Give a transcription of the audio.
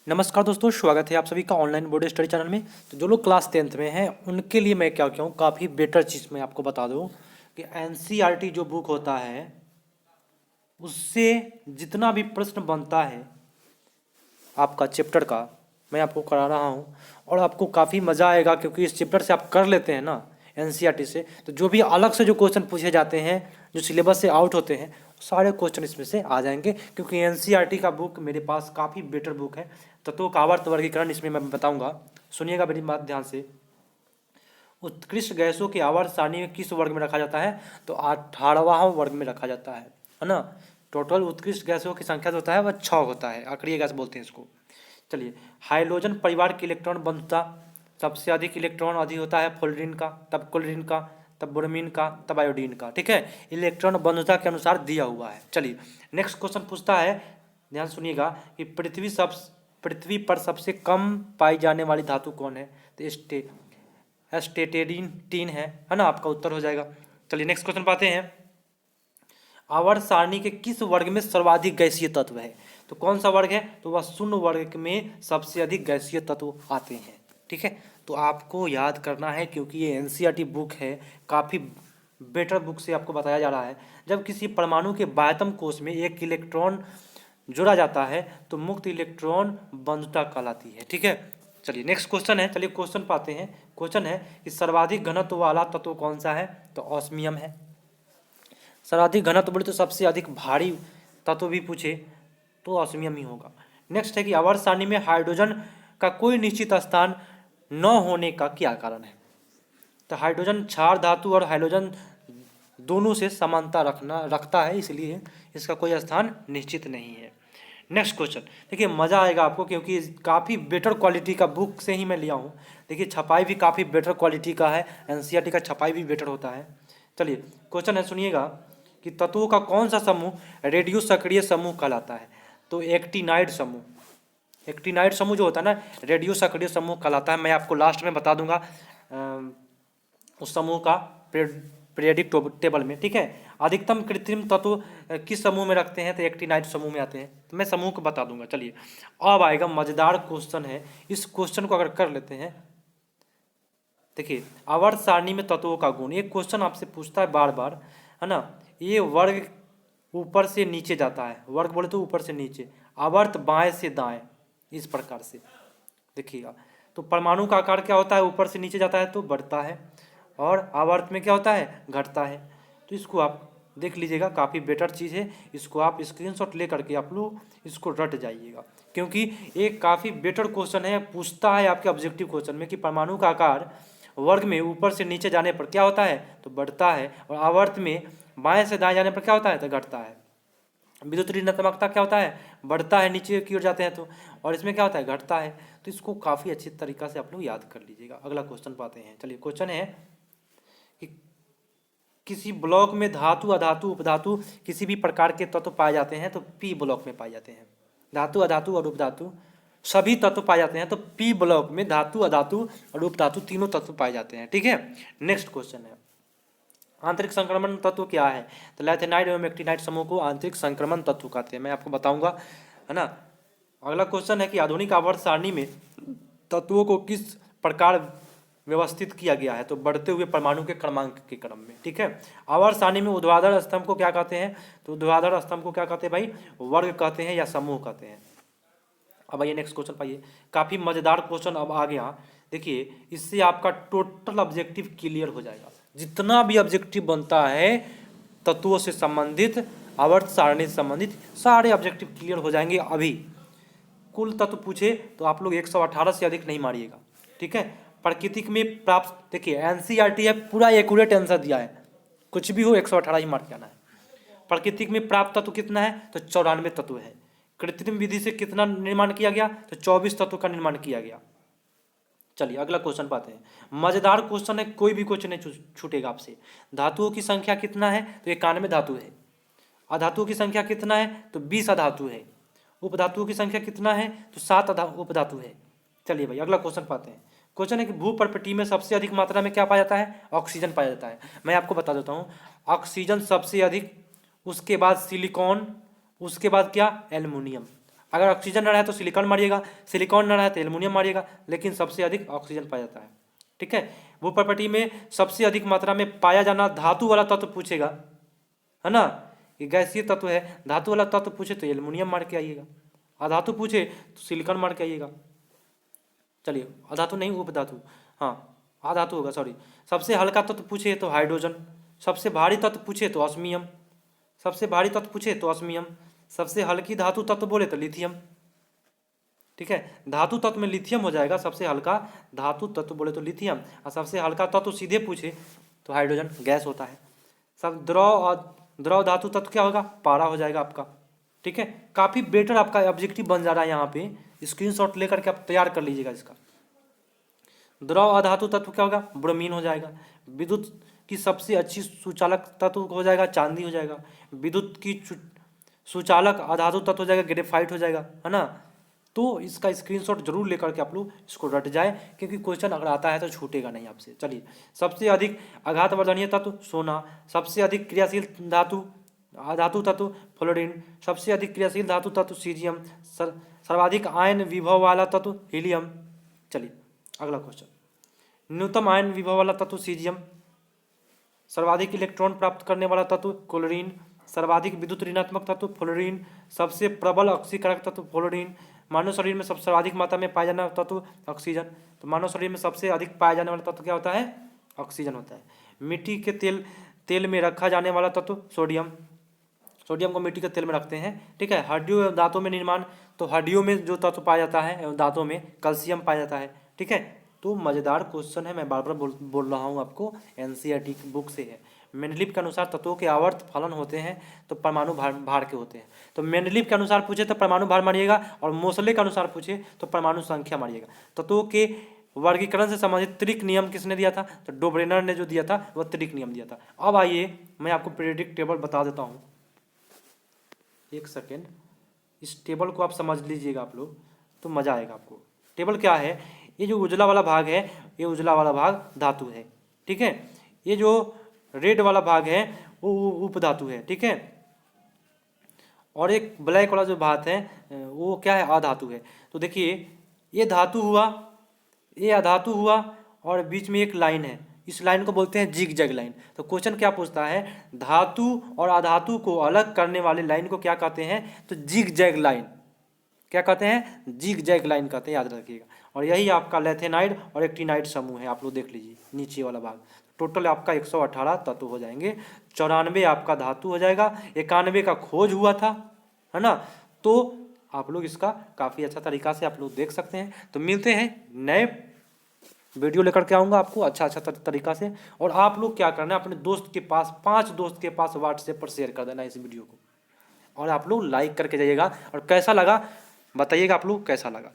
नमस्कार दोस्तों, स्वागत है आप सभी का ऑनलाइन बोर्ड स्टडी चैनल में। तो जो लोग क्लास 10th में हैं उनके लिए मैं क्या कहूँ, काफ़ी बेटर चीज़ मैं आपको बता दूँ कि एनसीईआरटी जो बुक होता है उससे जितना भी प्रश्न बनता है आपका चैप्टर का, मैं आपको करा रहा हूँ और आपको काफ़ी मज़ा आएगा, क्योंकि इस चैप्टर से आप कर लेते हैं ना एनसीईआरटी से, तो जो भी अलग से जो क्वेश्चन पूछे जाते हैं जो सिलेबस से आउट होते हैं सारे क्वेश्चन इसमें से आ जाएंगे, क्योंकि एनसीईआरटी का बुक मेरे पास काफ़ी बेटर बुक है। तत्वों का आवर्त वर्गीकरण इसमें मैं बताऊंगा, सुनिएगा मेरी बात ध्यान से। उत्कृष्ट गैसों के आवर्त सारणी में किस वर्ग में रखा जाता है? तो 18वां वर्ग में रखा जाता है ना। टोटल उत्कृष्ट गैसों की संख्या जो होता है वह 6 होता है, अक्रिय गैस बोलते हैं इसको। चलिए, हाइड्रोजन परिवार की इलेक्ट्रॉन बंधुता सबसे अधिक इलेक्ट्रॉन अधिक होता है फ्लोरीन का, तब क्लोरीन का, तब ब्रोमीन का, तब आयोडीन का। ठीक है, इलेक्ट्रॉन बंधुता के अनुसार दिया हुआ है। चलिए नेक्स्ट क्वेश्चन पूछता है, ध्यान सुनिएगा कि पृथ्वी पर सबसे कम पाई जाने वाली धातु कौन है? तो एस्टेटेडीन है ना, आपका उत्तर हो जाएगा। चलिए नेक्स्ट क्वेश्चन पाते हैं, आवर्त सारणी के किस वर्ग में सर्वाधिक गैसीय तत्व है? तो कौन सा वर्ग है? तो वह शून्य वर्ग में सबसे अधिक गैसीय तत्व आते हैं। ठीक है, तो आपको याद करना है, क्योंकि ये एनसीईआरटी बुक है, काफ़ी बेटर बुक से आपको बताया जा रहा है। जब किसी परमाणु के बाह्यतम कोश में एक इलेक्ट्रॉन जोड़ा जाता है तो मुक्त इलेक्ट्रॉन बंधुता कहलाती है। ठीक है, चलिए नेक्स्ट क्वेश्चन है, चलिए क्वेश्चन पाते हैं। क्वेश्चन है कि सर्वाधिक घनत्व वाला तत्व कौन सा है? तो ऑस्मियम है। सर्वाधिक घनत्व बोले तो सबसे अधिक भारी तत्व भी पूछे तो ऑस्मियम ही होगा। नेक्स्ट है कि आवर्त सारणी में हाइड्रोजन का कोई निश्चित स्थान न होने का क्या कारण है? तो हाइड्रोजन क्षार धातु और हाइड्रोजन दोनों से समानता रखता है, इसलिए इसका कोई स्थान निश्चित नहीं है। नेक्स्ट क्वेश्चन देखिए, मज़ा आएगा आपको, क्योंकि काफ़ी बेटर क्वालिटी का बुक से ही मैं लिया हूँ। देखिए छपाई भी काफ़ी बेटर क्वालिटी का है, एनसीईआरटी का छपाई भी बेटर होता है। चलिए क्वेश्चन है, सुनिएगा कि तत्वों का कौन सा समूह रेडियो सक्रिय समूह कहलाता है? तो एक्टिनाइड समूह, एक्टिनाइड समूह जो होता है ना, रेडियो सक्रिय समूह कहलाता है। मैं आपको लास्ट में बता दूंगा उस समूह का पीरियडिक टेबल में। ठीक है, अधिकतम कृत्रिम तत्व किस समूह में रखते हैं? तो एक्टिनाइड समूह में आते हैं, तो मैं समूह को बता दूंगा। चलिए अब आएगा मजेदार क्वेश्चन है, इस क्वेश्चन को अगर कर लेते हैं, देखिए आवर्त सारणी में तत्वों का गुण, एक क्वेश्चन आपसे पूछता है बार बार, है ना। ये वर्ग ऊपर से नीचे जाता है, वर्ग बोले तो ऊपर से नीचे, आवर्त बाएं से दाएं, इस प्रकार से देखिएगा। तो परमाणु का आकार क्या होता है? ऊपर से नीचे जाता है तो बढ़ता है, और आवर्त में क्या होता है? घटता है। तो इसको आप देख लीजिएगा, काफ़ी बेटर चीज़ है, इसको आप स्क्रीनशॉट ले करके आप लोग इसको रट जाइएगा, क्योंकि एक काफ़ी बेटर क्वेश्चन है। पूछता है आपके ऑब्जेक्टिव क्वेश्चन में कि परमाणु का आकार वर्ग में ऊपर से नीचे जाने पर क्या होता है? तो बढ़ता है, और आवर्त में बाएं से दाएं जाने पर क्या होता है? तो घटता है। विद्युत ऋणात्मकता क्या होता है? बढ़ता है नीचे की ओर जाते हैं तो, और इसमें क्या होता है? घटता है। तो इसको काफ़ी अच्छी तरीक़ा से आप लोग याद कर लीजिएगा। अगला क्वेश्चन पाते हैं। चलिए क्वेश्चन है कि किसी ब्लॉक में धातु अधातु उपधातु किसी भी प्रकार के तत्व पाए जाते हैं तो पी ब्लॉक में पाए जाते हैं। धातु अधातु और उपधातु सभी तत्व पाए जाते हैं, तो पी ब्लॉक में धातु अधातु और उपधातु तीनों तत्व पाए जाते हैं। ठीक है, नेक्स्ट क्वेश्चन है, आंतरिक संक्रमण तत्व क्या है? तो लैथेनाइड एवं एक्टिनाइड समूह को आंतरिक संक्रमण तत्व कहते हैं, मैं आपको बताऊंगा, है ना। अगला क्वेश्चन है कि आधुनिक आवर्त सारणी में तत्वों को किस प्रकार व्यवस्थित किया गया है? तो बढ़ते हुए परमाणु के क्रमांक के क्रम में। ठीक है, आवर्त सारणी में ऊर्ध्वाधर स्तंभ को क्या कहते हैं? तो ऊर्ध्वाधर स्तंभ को क्या कहते हैं भाई? वर्ग कहते हैं या समूह कहते हैं। अब आइए नेक्स्ट क्वेश्चन पाइए, काफ़ी मज़ेदार क्वेश्चन अब आ गया। देखिए इससे आपका टोटल ऑब्जेक्टिव क्लियर हो जाएगा। जितना भी ऑब्जेक्टिव बनता है तत्वों से संबंधित, आवर्त सारणी से संबंधित, सारे ऑब्जेक्टिव क्लियर हो जाएंगे अभी। कुल तत्व पूछे तो आप लोग 118 से अधिक नहीं मारिएगा। ठीक है, प्राकृतिक में प्राप्त, देखिए एनसीईआरटी है, पूरा एक्यूरेट आंसर दिया है, कुछ भी हो 118 ही मार के आना है। प्राकृतिक में प्राप्त तत्व कितना है? तो 94 तत्व है। कृत्रिम विधि से कितना निर्माण किया गया? तो 24 तत्व का निर्माण किया गया। चलिए अगला क्वेश्चन पाते हैं, मजेदार क्वेश्चन है, कोई भी क्वेश्चन नहीं छूटेगा आपसे। धातुओं की संख्या कितना है? तो 91 धातु है। अधातुओं की संख्या कितना है? तो 20 अधातु है। उपधातुओं की संख्या कितना है? तो 7 उपधातु है। चलिए भाई अगला क्वेश्चन पाते हैं। क्वेश्चन है कि भूपर्पटी में सबसे अधिक मात्रा में क्या पाया जाता है? ऑक्सीजन पाया जाता है। मैं आपको बता देता हूँ, ऑक्सीजन सबसे अधिक, उसके बाद सिलिकॉन, उसके बाद क्या? एल्युमिनियम। अगर ऑक्सीजन न रहे तो सिलिकॉन मारिएगा, सिलिकॉन न रहे तो एल्युमिनियम मारिएगा, लेकिन सबसे अधिक ऑक्सीजन पाया जाता है। ठीक है, वो प्रॉपर्टी में सबसे अधिक मात्रा में पाया जाना धातु वाला तत्व पूछेगा, है ना, ये गैसीय तत्व है। धातु वाला तत्व पूछे तो एल्युमिनियम मार के आइएगा, अधातु पूछे तो सिलिकॉन मार के आइएगा। चलिए, अधातु नहीं उपधातु, हाँ आधातु होगा, सॉरी। सबसे हल्का तत्व पूछे तो हाइड्रोजन, सबसे भारी तत्व पूछे तो ऑस्मियम, सबसे भारी तत्व पूछे तो ऑस्मियम, सबसे हल्की धातु तत्व बोले तो लिथियम। ठीक है, धातु तत्व में लिथियम हो जाएगा, सबसे हल्का धातु तत्व बोले तो लिथियम, और सबसे हल्का तत्व सीधे पूछे तो हाइड्रोजन गैस होता है। सब द्रव धातु तत्व क्या होगा, पारा हो जाएगा आपका। ठीक है, काफ़ी बेटर आपका ऑब्जेक्टिव बन जा रहा है, यहाँ पे स्क्रीनशॉट लेकर के आप तैयार कर लीजिएगा इसका। द्रव अधातु तत्व क्या होगा, ब्रोमीन हो जाएगा। विद्युत की सबसे अच्छी सुचालक तत्व हो जाएगा चांदी हो जाएगा। विद्युत की सुचालक अधातु तत्व हो जाएगा ग्रेफाइट हो जाएगा, है ना। तो इसका स्क्रीनशॉट जरूर लेकर के आप लोग इसको रट जाए, क्योंकि क्वेश्चन अगर आता है तो छूटेगा नहीं आपसे। चलिए, सबसे अधिक आघातवर्धनीय तत्व सोना, सबसे अधिक क्रियाशील धातु धातु तत्व फ्लोरीन, सबसे अधिक क्रियाशील धातु तत्व सीजियम, सर्वाधिक आयन विभव वाला तत्व हीलियम। चलिए अगला क्वेश्चन, न्यूनतम आयन विभव वाला तत्व सीजियम, सर्वाधिक इलेक्ट्रॉन प्राप्त करने वाला तत्व क्लोरीन, सर्वाधिक विद्युत ऋणात्मक तत्व फ्लोरीन, सबसे प्रबल ऑक्सीकारक तत्व फ्लोरीन, मानव शरीर में सबसे सर्वाधिक मात्रा में पाया जाने वाला तत्व ऑक्सीजन। तो मानव शरीर में सबसे अधिक पाया जाने वाला तत्व क्या होता है, ऑक्सीजन होता है। मिट्टी के तेल में रखा जाने वाला तत्व सोडियम, सोडियम को मिट्टी के तेल में रखते हैं। ठीक है, हड्डियों एवं दांतों में निर्माण, तो हड्डियों में जो तत्व पाया जाता है एवं दांतों में कैल्शियम पाया जाता है। ठीक है, तो मज़ेदार क्वेश्चन है, मैं बार बार बोल रहा हूँ आपको, एनसीईआरटी की बुक से है। मेंडलीव के अनुसार तत्वों के आवर्त फलन होते हैं तो परमाणु भार के होते हैं। तो मेंडलीव के अनुसार पूछे तो परमाणु भार मारिएगा, और मोसले के अनुसार पूछे तो परमाणु संख्या मारिएगा। तत्वों के वर्गीकरण से संबंधित त्रिक नियम किसने दिया था, तो डोब्रेनर ने जो दिया था वह त्रिक नियम दिया था। अब आइए मैं आपको पीरियोडिक टेबल बता देता हूँ, एक सेकेंड, इस टेबल को आप समझ लीजिएगा आप लोग, तो मज़ा आएगा आपको। टेबल क्या है, ये जो उजला वाला भाग है, ये उजला वाला भाग धातु है। ठीक है, ये जो रेड वाला भाग है वो उपधातु है। ठीक है, और एक ब्लैक वाला जो भाग है वो क्या है, अधातु है। तो देखिए, ये धातु हुआ, ये अधातु हुआ, और बीच में एक लाइन है, इस लाइन को बोलते हैं जिग जैग लाइन। तो क्वेश्चन क्या पूछता है, धातु और अधातु को अलग करने वाले लाइन को क्या कहते हैं, तो जिग जैग लाइन। क्या कहते हैं, जिग जैग लाइन कहते हैं, याद रखिएगा। और यही आपका लेथेनाइड और एक्टिनाइड समूह है, आप लोग देख लीजिए नीचे वाला भाग। टोटल आपका 118 तत्व हो जाएंगे, 94 आपका धातु हो जाएगा, 91 का खोज हुआ था, है ना। तो आप लोग इसका काफ़ी अच्छा तरीका से आप लोग देख सकते हैं। तो मिलते हैं, नए वीडियो लेकर के आऊँगा आपको अच्छा तरीका से। और आप लोग क्या करना है, अपने दोस्त के पास, 5 दोस्त के पास व्हाट्सएप पर शेयर कर देना इस वीडियो को, और आप लोग लाइक करके जाइएगा। और कैसा लगा बताइएगा, आप लोग कैसा लगा।